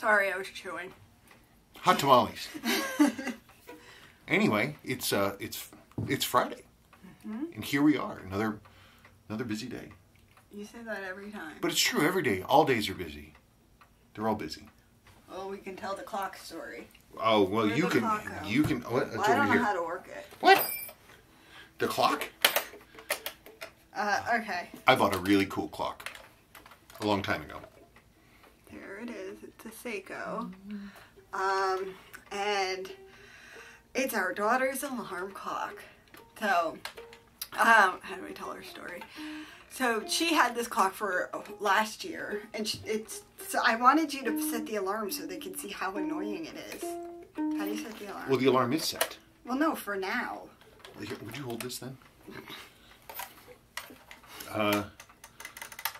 Sorry, I was chewing. Hot tamales. Anyway, it's Friday, and here we are, another busy day. You say that every time. But it's true, every day. All days are busy. They're all busy. Well, we can tell the clock story. Oh well, Where'd you the can. clock go? You can. What? It's Well, I over don't know here. how to work it. What? The clock? Okay. I bought a really cool clock a long time ago. There it is. It's a Seiko. And it's our daughter's alarm clock. So, how do I tell her story? So she had this clock for last year, and so I wanted you to set the alarm so they can see how annoying it is. How do you set the alarm? Well, the alarm is set. Well, no, for now. Here, would you hold this then?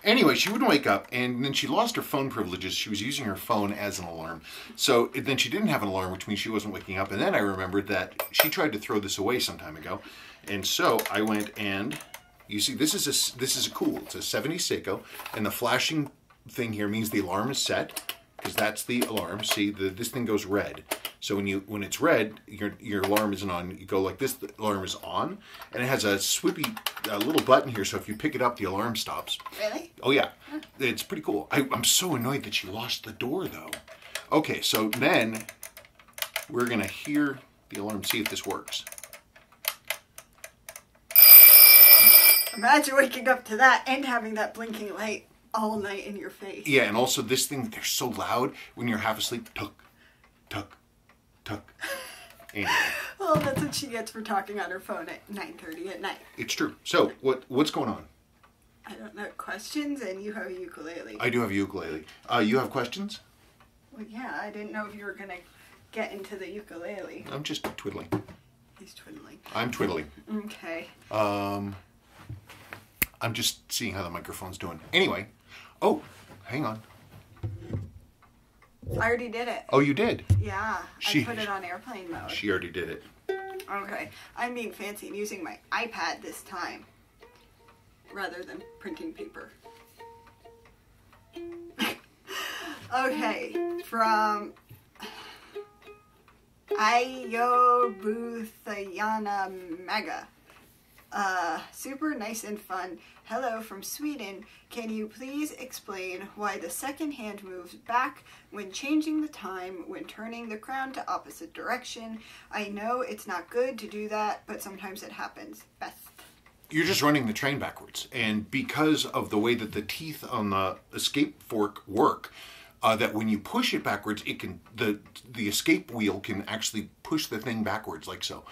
Anyway, she wouldn't wake up, and then she lost her phone privileges. She was using her phone as an alarm. So then she didn't have an alarm, which means she wasn't waking up. And then I remembered that she tried to throw this away some time ago. And so I went and, you see, this is a cool, it's a 70s Seiko, and the flashing thing here means the alarm is set, because that's the alarm. See, this thing goes red. So when it's red, your alarm isn't on. You go like this, the alarm is on, and it has a swoopy little button here. So if you pick it up, the alarm stops. Really? Oh yeah, it's pretty cool. I'm so annoyed that she lost the door though. Okay, so then we're gonna hear the alarm, see if this works. Imagine waking up to that and having that blinking light all night in your face. Yeah, and also this thing, they're so loud when you're half asleep. Tuck, tuck, tuck. Anyway. Well, that's what she gets for talking on her phone at 9:30 at night. It's true. So what's going on? I don't know. Questions, and you have a ukulele. I do have a ukulele. You have questions? Well, yeah, I didn't know if you were going to get into the ukulele. I'm just twiddling. He's twiddling. I'm twiddling. Okay. I'm just seeing how the microphone's doing. Anyway. Oh, hang on. I already did it. Oh, you did? Yeah. I put it on airplane mode. She already did it. Okay. I'm being fancy and using my iPad this time rather than printing paper. Okay. From Ayobuthayana Mega. Super nice and fun. Hello from Sweden. Can you please explain why the second hand moves back when changing the time when turning the crown to opposite direction? I know it's not good to do that, but sometimes it happens. Best. You're just running the train backwards. And because of the way that the teeth on the escape fork work, that when you push it backwards, it can the escape wheel can actually push the thing backwards like so.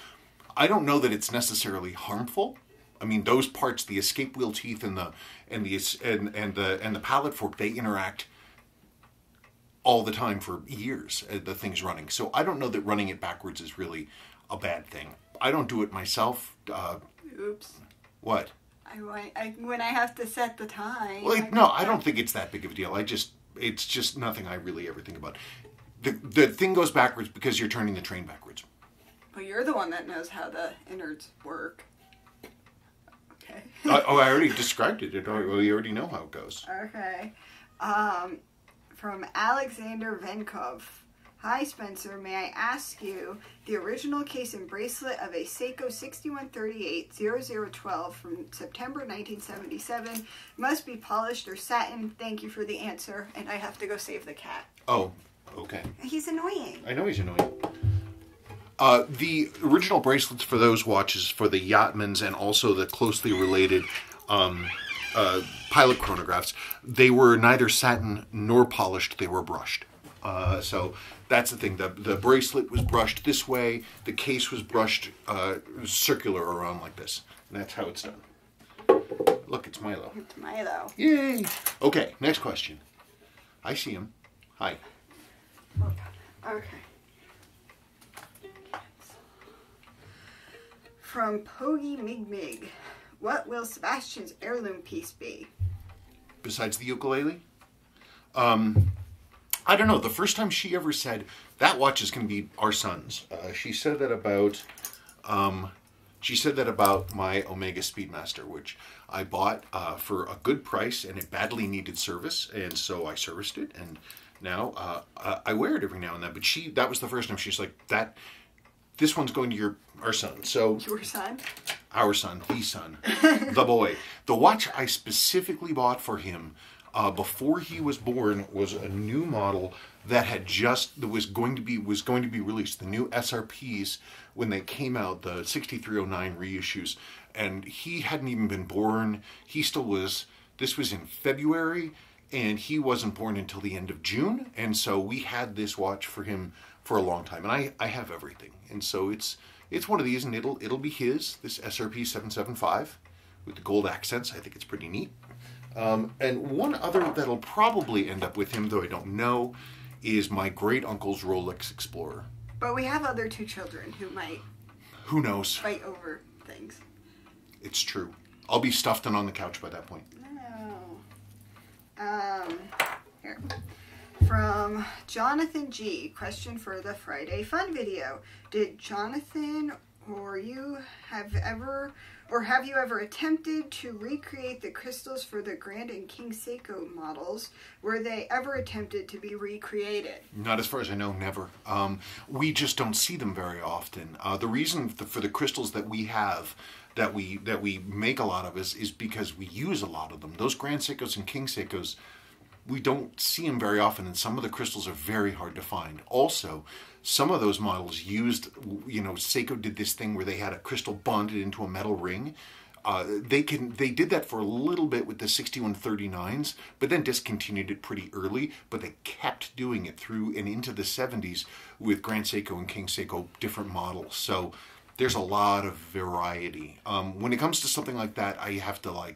I don't know that it's necessarily harmful. I mean, those parts, the escape wheel teeth and the pallet fork, they interact all the time for years. The thing's running, so I don't know that running it backwards is really a bad thing. I don't do it myself. Oops. What? When I have to set the time. Well, no, I don't think it's that big of a deal. It's just nothing I really ever think about. The thing goes backwards because you're turning the train backwards. Well, you're the one that knows how the innards work. Okay. I already described it. We already know how it goes. Okay. From Alexander Venkov. Hi, Spencer. May I ask you, the original case and bracelet of a Seiko 6138-0012 from September 1977 must be polished or satin. Thank you for the answer. And I have to go save the cat. Oh, okay. He's annoying. I know he's annoying. The original bracelets for those watches, for the Yachtmans and also the closely related pilot chronographs, they were neither satin nor polished, they were brushed. So that's the thing. The bracelet was brushed this way, the case was brushed circular around like this. And that's how it's done. Look, it's Milo. It's Milo. Yay! Okay, next question. I see him. Hi. Okay. From Pogi Mig Mig. What will Sebastian's heirloom piece be? Besides the ukulele? I don't know. The first time she ever said, that watch is going to be our son's. She said that about She said that about my Omega Speedmaster, which I bought for a good price, and it badly needed service, and so I serviced it, and now I wear it every now and then. But that was the first time she's like, this one's going to our son. So your son? Our son, the son, the boy. The watch I specifically bought for him before he was born was a new model that was going to be released. The new SRPs, when they came out, the 6309 reissues, and he hadn't even been born. He still was. This was in February, and he wasn't born until the end of June. And so we had this watch for him for a long time, and I have everything. And so it's one of these, and it'll be his, this SRP 775 with the gold accents. I think it's pretty neat. And one other that'll probably end up with him, though I don't know, is my great uncle's Rolex Explorer. But we have other two children who might... Who knows? Fight over things. It's true. I'll be stuffed and on the couch by that point. No. Here. From Jonathan G. Question for the Friday Fun video. Did Jonathan or you have you ever attempted to recreate the crystals for the Grand and King Seiko models? Were they ever attempted to be recreated? Not as far as I know, never. We just don't see them very often. The reason for the crystals that we have, that we make a lot of, is because we use a lot of them. Those Grand Seikos and King Seikos, we don't see them very often, and some of the crystals are very hard to find. Also, some of those models used, Seiko did this thing where they had a crystal bonded into a metal ring. They did that for a little bit with the 6139s, but then discontinued it pretty early. But they kept doing it through and into the 70s with Grand Seiko and King Seiko different models. So there's a lot of variety. When it comes to something like that, I have to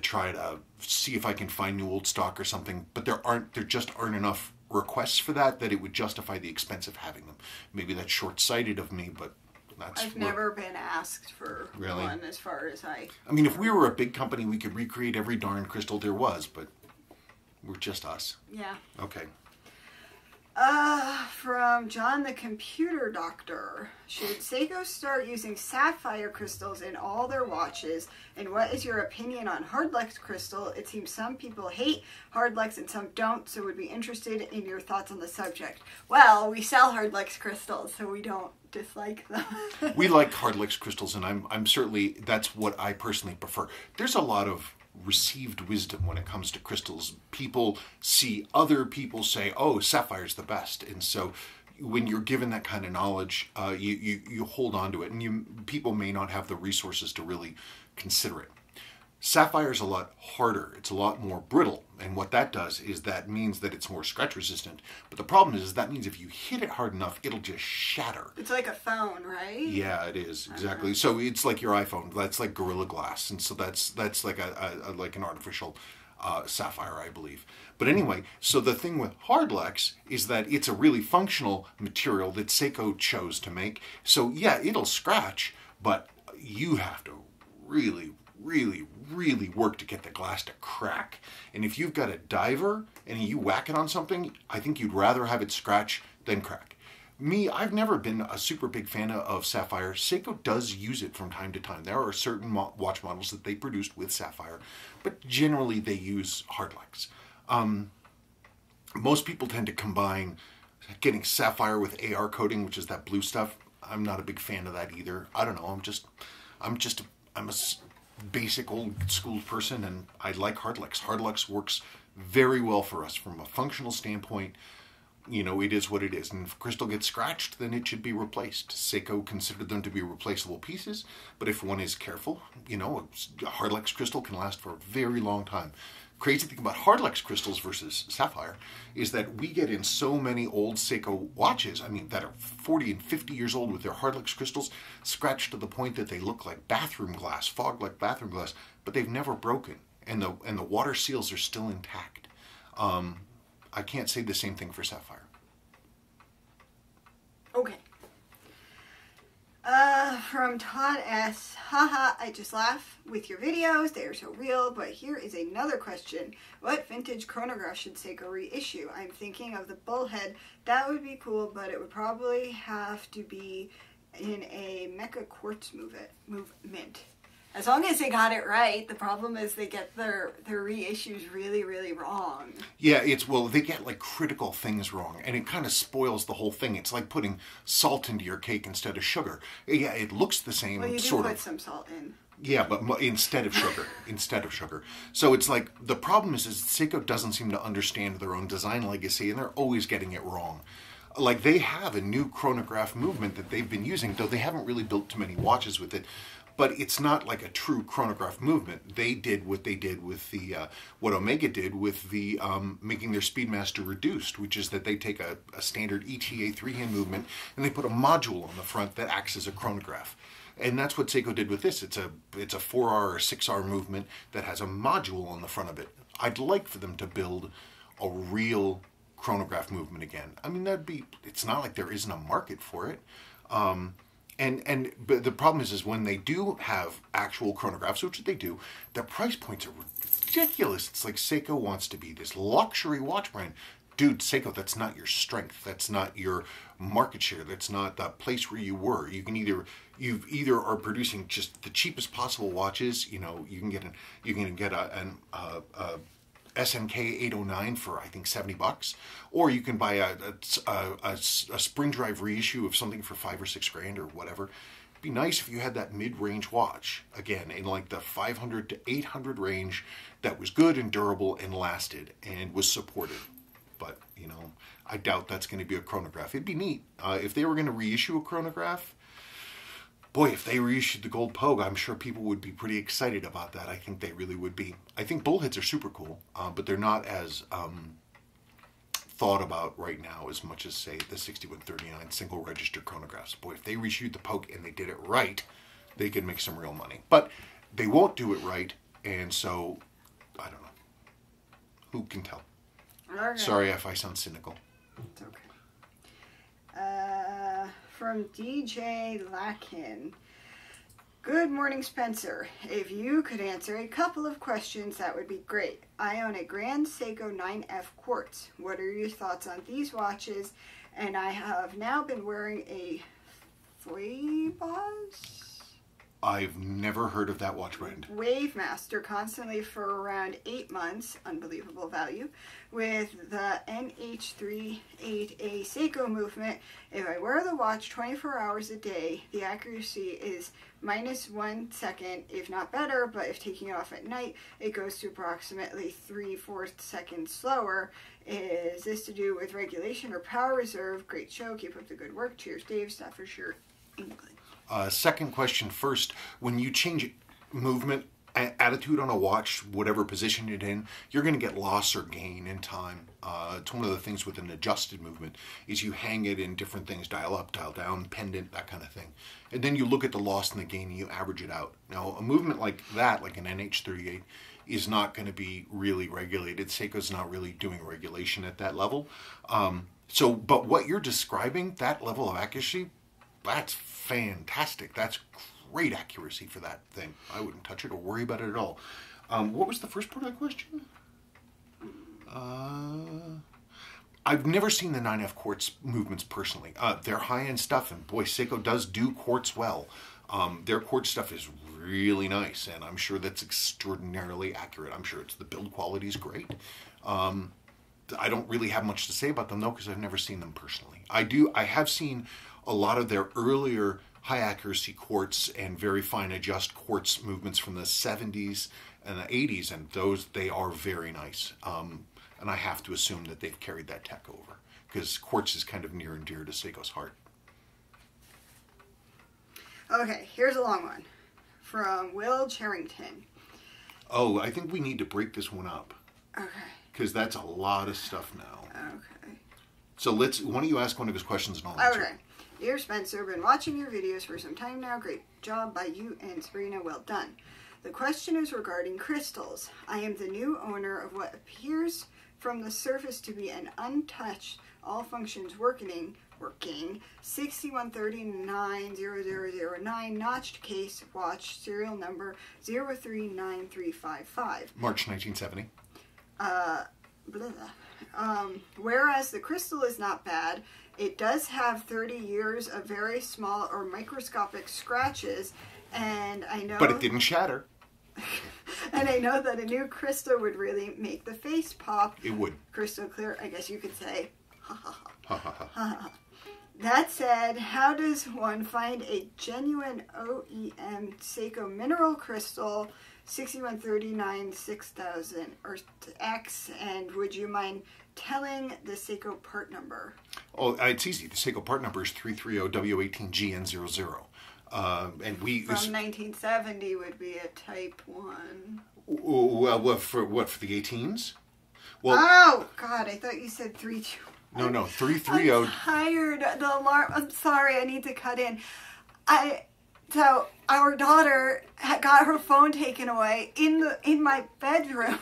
try to see if I can find new old stock or something, but there just aren't enough requests for that it would justify the expense of having them. Maybe that's short-sighted of me, but I've never been asked for one as far as I mean, if we were a big company, we could recreate every darn crystal there was, but we're just us. Yeah. Okay. From John the Computer Doctor. Should Seiko start using sapphire crystals in all their watches? And what is your opinion on Hardlex crystal? It seems some people hate Hardlex and some don't, so would be interested in your thoughts on the subject. Well, we sell Hardlex crystals, so we don't dislike them. We like Hardlex crystals, and I'm certainly, that's what I personally prefer. There's a lot of received wisdom when it comes to crystals. People see other people say, oh, sapphire's the best, and so when you're given that kind of knowledge, you hold on to it, and people may not have the resources to really consider it. Sapphire's a lot harder. It's a lot more brittle, and what that does is that means that it's more scratch resistant. But the problem is that means if you hit it hard enough, it'll just shatter. It's like a phone, right? Yeah, it is, exactly. So it's like your iPhone. That's like Gorilla Glass, and so that's like like an artificial sapphire, I believe. But anyway, so the thing with Hardlex is that it's a really functional material that Seiko chose to make. So yeah, it'll scratch, but you have to really work to get the glass to crack. And if you've got a diver and you whack it on something, I think you'd rather have it scratch than crack. Me, I've never been a super big fan of sapphire. Seiko does use it from time to time. There are certain watch models that they produced with sapphire, but generally they use Hardlex. Most people tend to combine getting sapphire with AR coating, which is that blue stuff. I'm not a big fan of that either. I don't know. I'm a basic old school person, and I like Hardlex. Hardlex works very well for us from a functional standpoint. It is what it is, and if crystal gets scratched, then it should be replaced. Seiko considered them to be replaceable pieces, but if one is careful, a Hardlex crystal can last for a very long time. Crazy thing about Hardlex crystals versus sapphire is that we get in so many old Seiko watches, that are 40 and 50 years old with their Hardlex crystals, scratched to the point that they look like bathroom glass, fogged like bathroom glass, but they've never broken, and the water seals are still intact. I can't say the same thing for sapphire. Okay. From Todd S. Haha, I just laugh with your videos. They are so real. But here is another question. What vintage chronograph should Seiko reissue? I'm thinking of the bullhead. That would be cool, but it would probably have to be in a mecha quartz movement. As long as they got it right. The problem is they get their reissues really, really wrong. Yeah, they get like critical things wrong, and it kind of spoils the whole thing. It's like putting salt into your cake instead of sugar. Yeah, it looks the same, well, you sort do of. put some salt in. Yeah, but instead of sugar. So it's like, the problem is Seiko doesn't seem to understand their own design legacy, and they're always getting it wrong. Like, they have a new chronograph movement that they've been using, though they haven't really built too many watches with it. But it's not like a true chronograph movement. They did what they did with what Omega did with the making their Speedmaster reduced, which is that they take a standard ETA 3-hand movement and they put a module on the front that acts as a chronograph. And that's what Seiko did with this. It's a 4R or 6R movement that has a module on the front of it. I'd like for them to build a real chronograph movement again. I mean, it's not like there isn't a market for it. But the problem is when they do have actual chronographs, which they do, their price points are ridiculous. It's like Seiko wants to be this luxury watch brand. Dude, Seiko, that's not your strength. That's not your market share. That's not the place where you were. You either are producing just the cheapest possible watches. You know, you can get an SNK 809 for, I think, $70, or you can buy a spring drive reissue of something for $5 or $6 grand or whatever. It'd be nice if you had that mid-range watch, again, in like the 500 to 800 range, that was good and durable and lasted and was supported. But, you know, I doubt that's going to be a chronograph. It'd be neat. If they were going to reissue a chronograph, boy, if they reissued the Gold Pogue, I'm sure people would be pretty excited about that. I think they really would be. I think bullheads are super cool, but they're not as thought about right now as much as, say, the 6139 single register chronographs. Boy, if they reissued the Pogue and they did it right, they could make some real money. But they won't do it right, and so, I don't know. Who can tell? Okay. Sorry if I sound cynical. It's okay. From DJ Lakin. Good morning, Spencer. If you could answer a couple of questions, that would be great. I own a Grand Seiko 9F Quartz. What are your thoughts on these watches? And I have now been wearing a Phoebus? I've never heard of that watch brand. Wavemaster constantly for around 8 months, unbelievable value, with the NH38A Seiko movement. If I wear the watch 24 hours a day, the accuracy is -1 second, if not better, but if taking it off at night, it goes to approximately 3/4 seconds slower. Is this to do with regulation or power reserve? Great show, keep up the good work. Cheers, Dave, Staffordshire, England. Second question first. When you change movement, attitude on a watch, whatever position you're in, you're going to get loss or gain in time. It's one of the things with an adjusted movement is you hang it in different things, dial up, dial down, pendant, that kind of thing. And then you look at the loss and the gain and you average it out. Now, a movement like that, like an NH38, is not going to be really regulated. Seiko's not really doing regulation at that level. But what you're describing, that level of accuracy, that's fantastic. That's great accuracy for that thing. I wouldn't touch it or worry about it at all. What was the first part of that question? I've never seen the 9F quartz movements personally. They're high-end stuff, and boy, Seiko does do quartz well. Their quartz stuff is really nice, and I'm sure that's extraordinarily accurate. I'm sure the build quality is great. I don't really have much to say about them, though, because I've never seen them personally. I have seen a lot of their earlier high accuracy quartz and very fine adjust quartz movements from the 70s and the 80s, and they are very nice. And I have to assume that they've carried that tech over, because quartz is kind of near and dear to Seiko's heart. Okay, here's a long one from Will Charrington. Oh, I think we need to break this one up. Okay. Because that's a lot of stuff now. Okay. So why don't you ask one of his questions and I'll answer. Okay. Dear Spencer, been watching your videos for some time now. Great job by you and Sabrina. Well done. The question is regarding crystals. I am the new owner of what appears from the surface to be an untouched, all functions working 61390009 notched case watch, serial number 039355. March 1970. Whereas the crystal is not bad, it does have 30 years of very small or microscopic scratches, and I know... But it didn't shatter. And I know that a new crystal would really make the face pop. It would. Crystal clear, I guess you could say. Ha ha ha. Ha ha ha. Ha ha. That said, how does one find a genuine OEM Seiko mineral crystal 6139 6000 or X, and would you mind telling the Seiko part number? Oh, it's easy. The Seiko part number is 330W18GN00. And we... From 1970 would be a type 1. Well, for the 18s? Well, oh, God, I thought you said 32. No, 330... I'm tired. The alarm... I'm sorry, I need to cut in. So, our daughter got her phone taken away in my bedroom.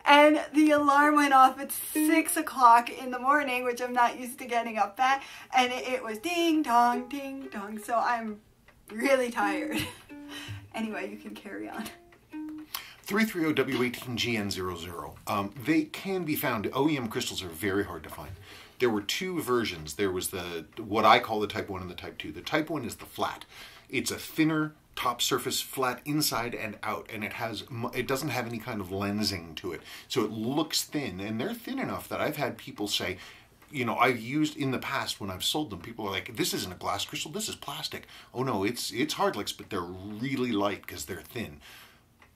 And the alarm went off at 6 o'clock in the morning, which I'm not used to getting up at. And it was ding dong, ding dong. So I'm really tired. Anyway, you can carry on. 330W18GN00. They can be found. OEM crystals are very hard to find. There were two versions. There was what I call the Type 1 and the Type 2. The Type 1 is the flat. It's a thinner top surface, flat inside and out, and it doesn't have any kind of lensing to it. So it looks thin, and they're thin enough that I've had people say, you know, I've used in the past when I've sold them, people are like, this isn't a glass crystal, this is plastic. Oh no, it's hard licks, but they're really light because they're thin.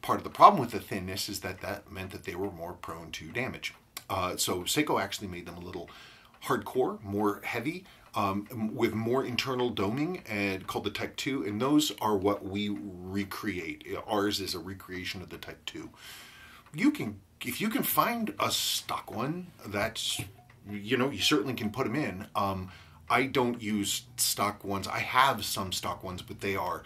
Part of the problem with the thinness is that meant that they were more prone to damage. So Seiko actually made them a little hardcore, more heavy, with more internal doming, and called the Type 2, and those are what we recreate. Ours is a recreation of the Type 2. If you can find a stock one, that's, you know, you certainly can put them in. I don't use stock ones. I have some stock ones, but they're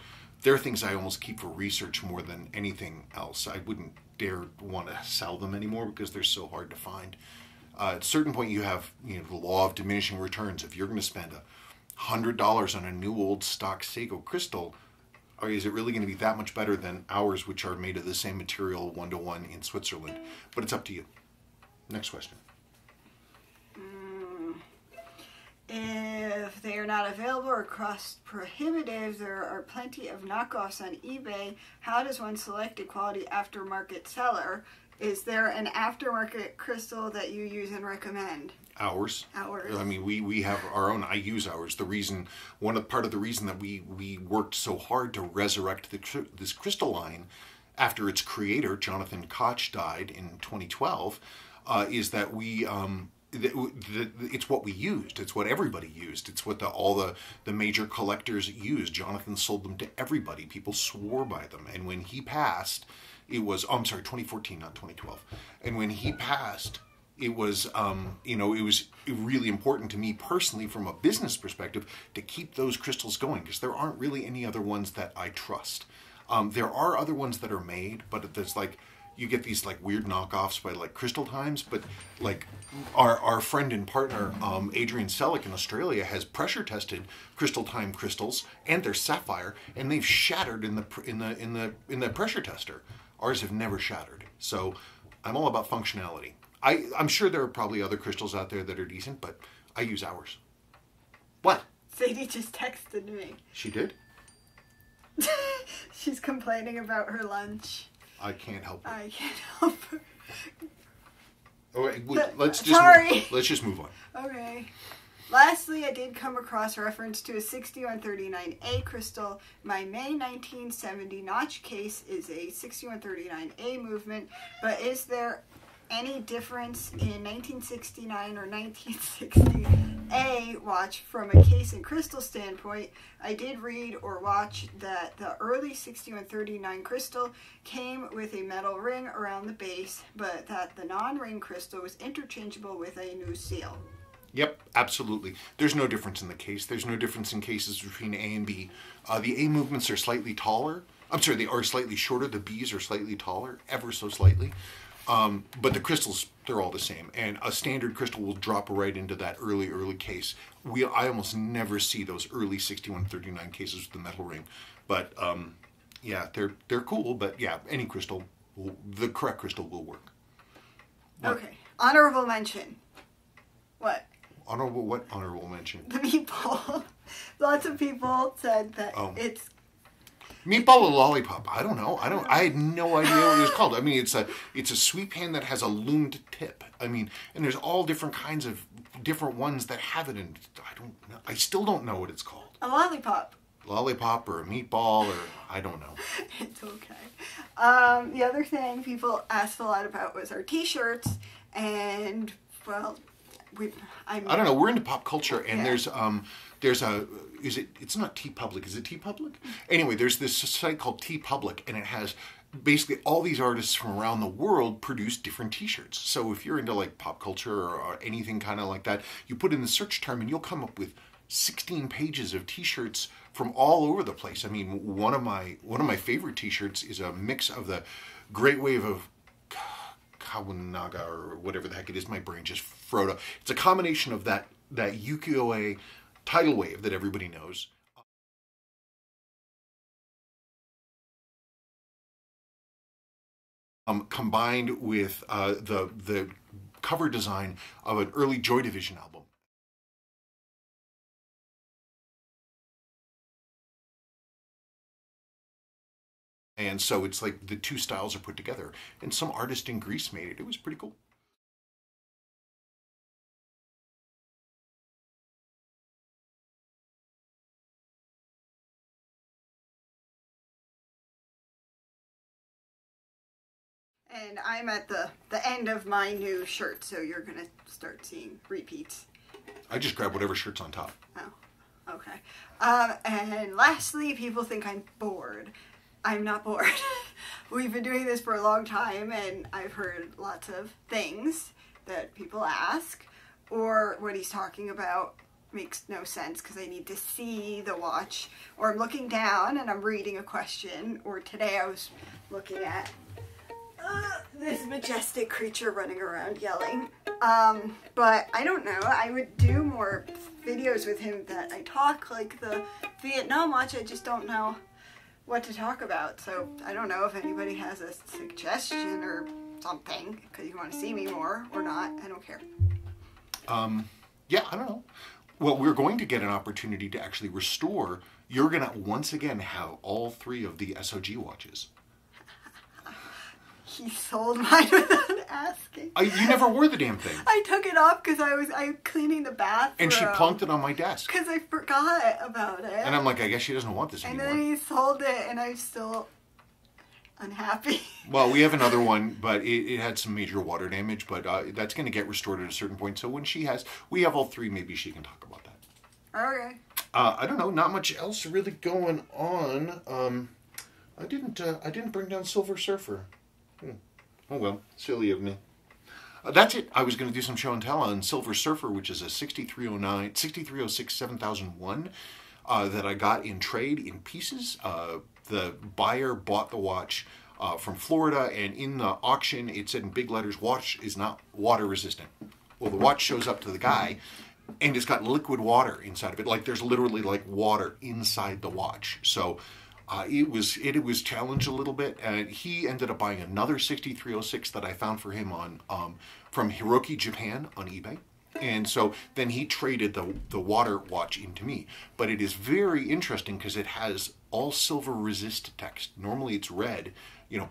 things I almost keep for research more than anything else. I wouldn't dare want to sell them anymore because they're so hard to find. At a certain point, you have the law of diminishing returns. If you're going to spend $100 on a new old stock Seiko crystal, is it really going to be that much better than ours, which are made of the same material 1-to-1 in Switzerland? But it's up to you. Next question. If they are not available or cost prohibitive, there are plenty of knockoffs on eBay. How does one select a quality aftermarket seller? Is there an aftermarket crystal that you use and recommend? Ours. Ours. I mean, we have our own. I use ours. Part of the reason that we worked so hard to resurrect this crystal line after its creator, Jonathan Koch, died in 2012, is that it's what we used. It's what everybody used. It's what all the major collectors used. Jonathan sold them to everybody. People swore by them. And when he passed, it was, 2014, not 2012. And when he passed, it was, it was really important to me personally from a business perspective to keep those crystals going, because there aren't really any other ones that I trust. There are other ones that are made, but there's you get these weird knockoffs by Crystal Times, but our friend and partner Adrian Selleck in Australia has pressure tested Crystal Time crystals, and they're sapphire, and they've shattered in the pressure tester. Ours have never shattered. So I'm all about functionality. I'm sure there are probably other crystals out there that are decent, but I use ours. What? Sadie just texted me. She did? She's complaining about her lunch. I can't help her. I can't help her. Okay, let's just move on. Okay. Lastly, I did come across reference to a 6139A crystal. My May 1970 notch case is a 6139A movement, but is there any difference in 1969 or 1960A watch from a case and crystal standpoint? I did read or watch that the early 6139 crystal came with a metal ring around the base, but that the non-ring crystal was interchangeable with a new seal. Yep, absolutely. There's no difference in the case. There's no difference in cases between A and B. The A movements are slightly taller. I'm sorry, they are slightly shorter. The Bs are slightly taller, ever so slightly. But the crystals, they're all the same. And a standard crystal will drop right into that early case. I almost never see those early 6139 cases with the metal ring. But yeah, they're cool. But yeah, any crystal, the correct crystal will work. Okay. Honorable mention. What? What honorable mention? The meatball. Lots of people said that it's meatball or lollipop. I don't know. I had no idea what it was called. I mean, it's a sweet pan that has a loomed tip. I mean, and there's all different kinds of different ones that have it, and I don't know. I still don't know what it's called. A lollipop. Lollipop or a meatball or I don't know. It's okay. The other thing people asked a lot about was our t-shirts, and well, I don't know. We're into pop culture, and there's it's not TeePublic. Is it TeePublic? Anyway, there's this site called TeePublic, and it has basically all these artists from around the world produce different t-shirts. So if you're into like pop culture or anything kind of like that, you put in the search term and you'll come up with 16 pages of t-shirts from all over the place. I mean, one of my favorite t-shirts is a mix of the Great Wave of Kawanaga or whatever the heck it is. My brain just Frodo. It's a combination of that ukiyo-e tidal wave that everybody knows. Combined with the cover design of an early Joy Division album. And so it's like the two styles are put together. And some artist in Greece made it. It was pretty cool. And I'm at the end of my new shirt, so you're going to start seeing repeats. I just grabbed whatever shirt's on top. Oh, okay. And lastly, people think I'm bored. I'm not bored. We've been doing this for a long time, and I've heard lots of things that people ask, or what he's talking about makes no sense because I need to see the watch, or I'm looking down and I'm reading a question, or today I was looking at this majestic creature running around yelling. But I don't know. I would do more videos with him that I talk like the Vietnam watch. I just don't know what to talk about. So I don't know if anybody has a suggestion or something because you want to see me more or not. I don't care. Yeah, I don't know. Well, we're going to get an opportunity to actually restore. You're going to once again have all 3 of the SOG watches. He sold mine without asking. You never wore the damn thing. I took it off because I was cleaning the bathroom. And she plunked it on my desk. Because I forgot about it. And I'm like, I guess she doesn't want this anymore. And then he sold it, and I'm still unhappy. Well, we have another one, but it had some major water damage, but that's going to get restored at a certain point. So when we have all 3, maybe she can talk about that. Okay. I don't know, not much else really going on. I didn't bring down Silver Surfer. Oh well, silly of me. That's it. I was going to do some show and tell on Silver Surfer, which is a 6306 7001 that I got in trade in pieces. The buyer bought the watch from Florida, and in the auction it said in big letters, "Watch is not water resistant." Well, the watch shows up to the guy, and it's got liquid water inside of it. Like there's literally like water inside the watch. So it was challenged a little bit, and he ended up buying another 6306 that I found for him on from Hiroki Japan on eBay. And so then he traded the water watch into me. But it is very interesting because it has all silver resist text. Normally it's red,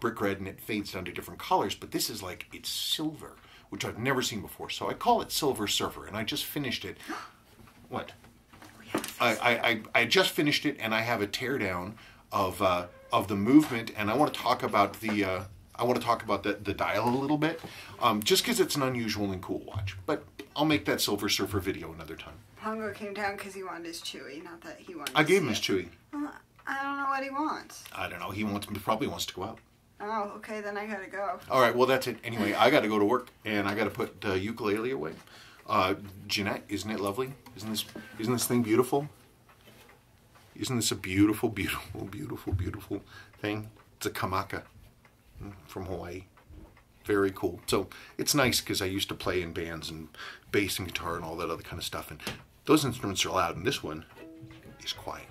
brick red, and it fades down to different colors. But this is like, it's silver, which I've never seen before. So I call it Silver Surfer, and I just finished it. What? I just finished it, and I have a teardown of the movement, and I want to talk about the dial a little bit, just because it's an unusual and cool watch. But I'll make that Silver Surfer video another time. Pongo came down because he wanted his Chewy, not that he wanted. I gave him his Chewy. Well, I don't know what he wants. I don't know. He probably wants to go out. Oh, okay, then I gotta go. All right, well that's it. Anyway, I got to go to work, and I got to put the ukulele away. Jeanette, isn't it lovely? Isn't this thing beautiful? Isn't this a beautiful, beautiful, beautiful, beautiful thing? It's a kamaka from Hawaii. Very cool. So it's nice because I used to play in bands and bass and guitar and all that other kind of stuff. And those instruments are loud, and this one is quiet.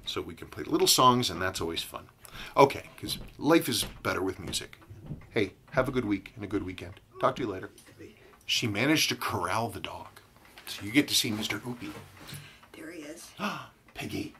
So we can play little songs, and that's always fun. Okay, because life is better with music. Hey, have a good week and a good weekend. Talk to you later. She managed to corral the dog. So you get to see Mr. Oopie. There he is. Piggy.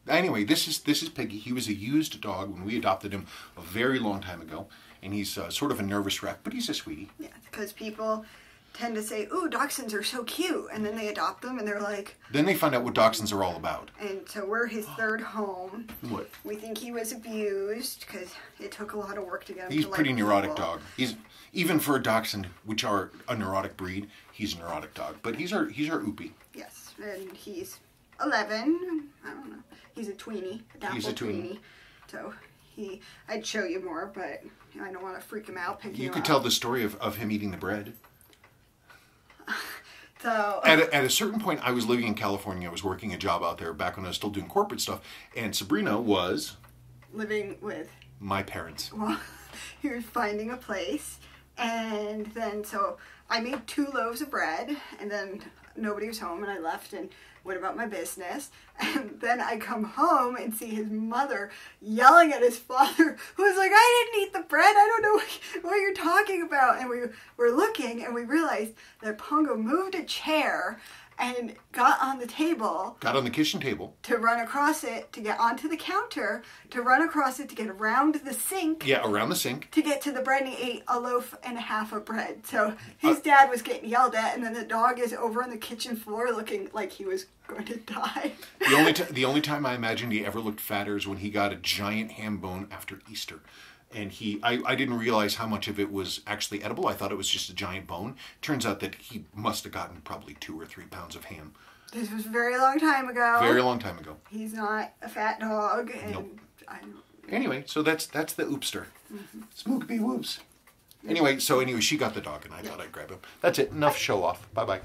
Anyway, this is Piggy. He was a used dog when we adopted him a very long time ago. And he's sort of a nervous wreck, but he's a sweetie. Yeah, because people tend to say, ooh, dachshunds are so cute. And then they adopt them and they're like... Then they find out what dachshunds are all about. And so we're his third home. What? We think he was abused because it took a lot of work to get him He's to a pretty neurotic people. dog. He's even for a dachshund, which are a neurotic breed, he's a neurotic dog. But he's our Oopie. Yes, and he's 11. I don't know. He's a tweenie. He's a tweenie. So I'd show you more, but I don't want to freak him out. You could tell the story of him eating the bread. So at a certain point, I was living in California. I was working a job out there back when I was still doing corporate stuff, and Sabrina was living with my parents. Well, he was finding a place, and then so I made 2 loaves of bread, and then nobody was home, and I left and went about my business. And then I come home and see his mother yelling at his father, who was like, I didn't eat the bread. I don't know what you're talking about. And we were looking, and we realized that Pongo moved a chair and got on the table. Got on the kitchen table. To run across it, to get onto the counter, to run across it, to get around the sink. Yeah, around the sink. To get to the bread, and he ate a loaf and a half of bread. So his dad was getting yelled at, and then the dog is over on the kitchen floor looking like he was going to die. The only time I imagined he ever looked fatter is when he got a giant ham bone after Easter. And I didn't realize how much of it was actually edible. I thought it was just a giant bone. Turns out that he must have gotten probably 2 or 3 pounds of ham. This was a very long time ago. Very long time ago. He's not a fat dog. And nope. Anyway, so that's the oopster. Mm-hmm. Smookby whoops. Anyway, she got the dog and I thought I'd grab him. That's it. Enough show off. Bye-bye.